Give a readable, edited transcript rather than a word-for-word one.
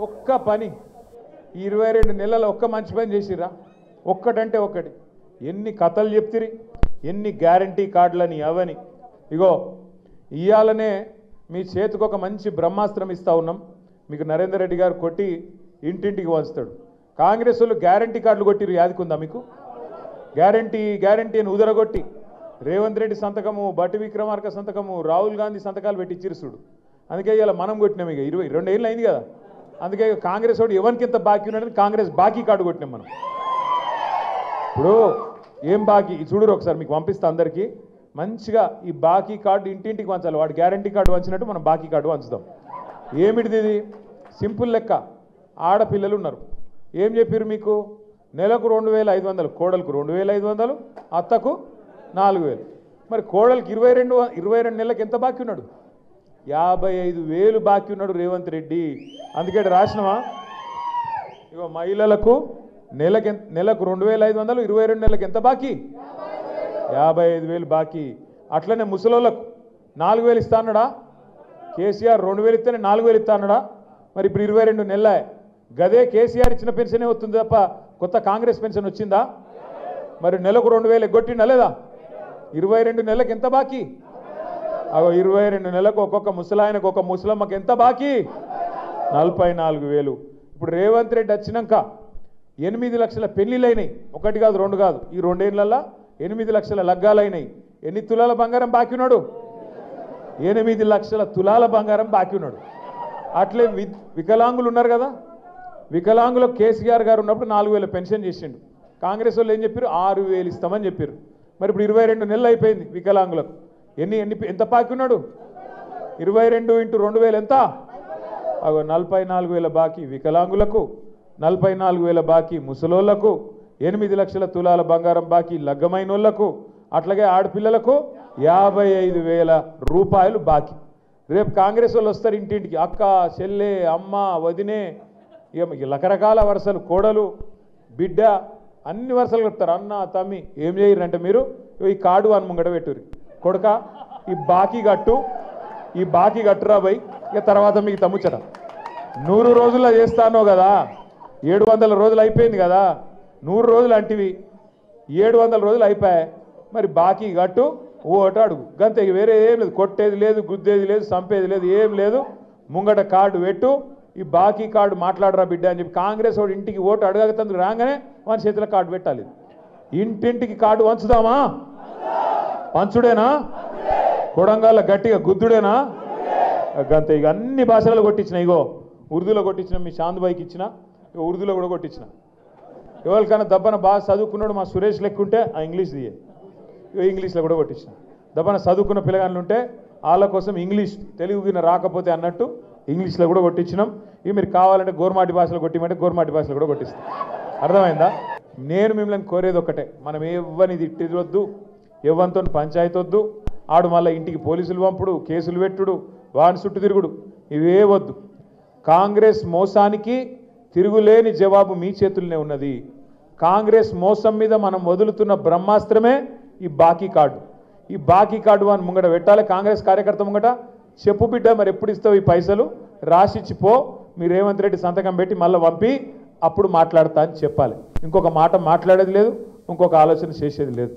ఒక్క పని 22 నెలల ఒక్క మంచి పని చేసిరా? ఒక్కటంటే ఒక్కటి. ఎన్ని కథలు చెప్తిరి, ఎన్ని గ్యారంటీ కార్డులని అవని. ఇగో ఇయాలనే మీ చేతికి ఒక మంచి బ్రహ్మాస్త్రం ఇస్తా ఉన్నాం. మీకు నరేందర్ రెడ్డి గారు కొట్టి ఇంటింటికి వంచుతాడు. కాంగ్రెస్ వాళ్ళు గ్యారంటీ కార్డులు కొట్టిరు, యాదికుందా మీకు? గ్యారంటీ అని ఉదరగొట్టి రేవంత్ రెడ్డి సంతకము, బట్టి విక్రమార్క సంతకము, రాహుల్ గాంధీ సంతకాలు పెట్టి ఇచ్చిరు చూడు. అందుకే ఇలా మనం కొట్టినాం. ఇక 22 ఏళ్ళు అయింది కదా. అందుకే కాంగ్రెస్ వాడు ఎవరికి ఎంత బాకీ ఉన్నాడని కాంగ్రెస్ బాకీ కార్డు కొట్టినాం మనం. ఇప్పుడు ఏం బాకీ చూడరు, ఒకసారి మీకు పంపిస్తా అందరికీ. మంచిగా ఈ బాకీ కార్డు ఇంటింటికి వంచాలి. వాడు గ్యారంటీ కార్డు వంచినట్టు మనం బాకీ కార్డు వంచుదాం. ఏమిటిది ఇది? సింపుల్ లెక్క. ఆడపిల్లలు ఉన్నారు. ఏం చెప్పారు మీకు? నెలకు 2500, కోడలకు 2500, అత్తకు 4000. మరి కోడలికి 22 నెలలకు ఎంత బాకీ ఉన్నాడు? 55,000 బాకీ ఉన్నాడు రేవంత్ రెడ్డి. అందుకే రాసినవా? ఇగో మహిళలకు నెలకు 2500, 22 నెలలకు ఎంత బాకీ? 55,000 బాకీ. అట్లనే ముసలోళ్ళకు 4000 ఇస్తా అన్నాడా? కేసీఆర్ 2000 ఇస్తేనే 4000 ఇస్తా అన్నాడా? మరి ఇప్పుడు 22 నెలలే. గదే కేసీఆర్ ఇచ్చిన పెన్షనే వస్తుంది తప్ప కొత్త కాంగ్రెస్ పెన్షన్ వచ్చిందా? మరి నెలకు 2000 ఎగ్గొట్టిండా లేదా? 22 నెలలకు ఎంత బాకీ? అగో 22 నెలలకు ఒక్కొక్క ముసలాయనకు, ఒక ముసలమ్మకి ఎంత బాకీ? 44,000. ఇప్పుడు రేవంత్ రెడ్డి వచ్చినాక 8 లక్షల పెళ్లిళ్ళైనాయి. ఒకటి కాదు, రెండు కాదు. ఈ 2 ఏళ్లలో 8 లక్షల లగ్గాలైనాయి. ఎన్ని తులాల బంగారం బాకీ ఉన్నాడు? 8 లక్షల తులాల బంగారం బాకీ ఉన్నాడు. అట్లే వికలాంగులు ఉన్నారు కదా. వికలాంగులకు కేసీఆర్ గారు ఉన్నప్పుడు 4,000 పెన్షన్ చేసిండు. కాంగ్రెస్ వాళ్ళు ఏం చెప్పారు? 6,000 ఇస్తామని చెప్పారు. మరి ఇప్పుడు 22 నెలలు అయిపోయింది వికలాంగులకు. ఎంత బాకీ ఉన్నాడు? 22 × 2,000 ఎంత? అగో 44,000 బాకీ వికలాంగులకు, 44,000 బాకీ ముసలోళ్లకు, 8 లక్షల తులాల బంగారం బాకీ లగ్గమైన వాళ్ళకు, అట్లాగే ఆడపిల్లలకు 55,000 రూపాయలు బాకీ. రేపు కాంగ్రెస్ వాళ్ళు వస్తారు ఇంటింటికి. అక్క, చెల్లె, అమ్మ, వదినే, ఇక రకరకాల వరుసలు, కోడలు, బిడ్డ, అన్ని వరుసలు చెప్తారు. అన్న, తమ్మి. ఏం చేయరంటే మీరు ఈ కార్డు అని ముంగట పెట్టుర్రి. కొడుక ఈ బాకీ కట్టురా బై. ఇక తర్వాత మీకు తమ్ముచ్చట 100 రోజుల్లో చేస్తానో కదా. 700 రోజులు అయిపోయింది కదా. 100 రోజులు అంటివి, 700 రోజులు అయిపోయాయి. మరి బాకీ కట్టు, ఓట అడుగు, గంతే. వేరే ఏం లేదు. కొట్టేది లేదు, గుద్దేది లేదు, చంపేది లేదు, ఏం లేదు. ముంగట కార్డు పెట్టు. ఈ బాకీ కార్డు మాట్లాడరా బిడ్డ అని చెప్పి కాంగ్రెస్ వాడు ఇంటికి ఓటు అడగతందుకు రాగానే మన చేతిలో కార్డు పెట్టాలి. ఇంటింటికి కార్డు వంచుదామా? పంచుడేనా? కొడంగాల గట్టిగా గుద్దుడేనా? గంతే. ఇక అన్ని భాషలలో కొట్టించిన. ఇగో ఉర్దూలో కొట్టించిన, మీ చాంద్బాయికి ఇచ్చిన. ఇక ఉర్దూలో కూడా కొట్టించిన. ఎవరికైనా దబ్బన బాగా చదువుకున్నాడు మా సురేష్ లెక్కుంటే ఆ ఇంగ్లీష్ దియే. ఇంగ్లీష్లో కూడా కొట్టించిన. దబ్బన చదువుకున్న పిల్లగాళ్ళు ఉంటే వాళ్ళ కోసం ఇంగ్లీష్, తెలుగుగిన రాకపోతే అన్నట్టు ఇంగ్లీష్లో కూడా కొట్టించినాం. ఇవి మీరు కావాలంటే గోర్మాటి భాషలో కొట్టిమంటే గోర్మాటి భాషలో కూడా కొట్టిస్తాం. అర్థమైందా? నేను మిమ్మల్ని కోరేది ఒక్కటే, మనం ఎవ్వని తిట్టొద్దు, ఎవ్వనితో పంచాయతీ వద్దు. ఆడు మళ్ళీ ఇంటికి పోలీసులు పంపుడు, కేసులు పెట్టుడు, వాని చుట్టూ తిరుగుడు, ఇవే వద్దు. కాంగ్రెస్ మోసానికి తిరుగులేని జవాబు మీ చేతుల్లోనే ఉన్నది. కాంగ్రెస్ మోసం మీద మనం వదులుతున్న బ్రహ్మాస్త్రమే ఈ బాకీ కార్డు. ఈ బాకీ కార్డు అని ముంగట పెట్టాలి. కాంగ్రెస్ కార్యకర్త ముంగట చెప్పు బిడ్డ, మరి ఎప్పుడు ఇస్తావు ఈ పైసలు? రాసిచ్చిపో, మీ రేవంత్ రెడ్డి సంతకం పెట్టి మళ్ళీ పంపి అప్పుడు మాట్లాడతా అని చెప్పాలి. ఇంకొక మాట మాట్లాడేది లేదు, ఇంకొక ఆలోచన చేసేది లేదు.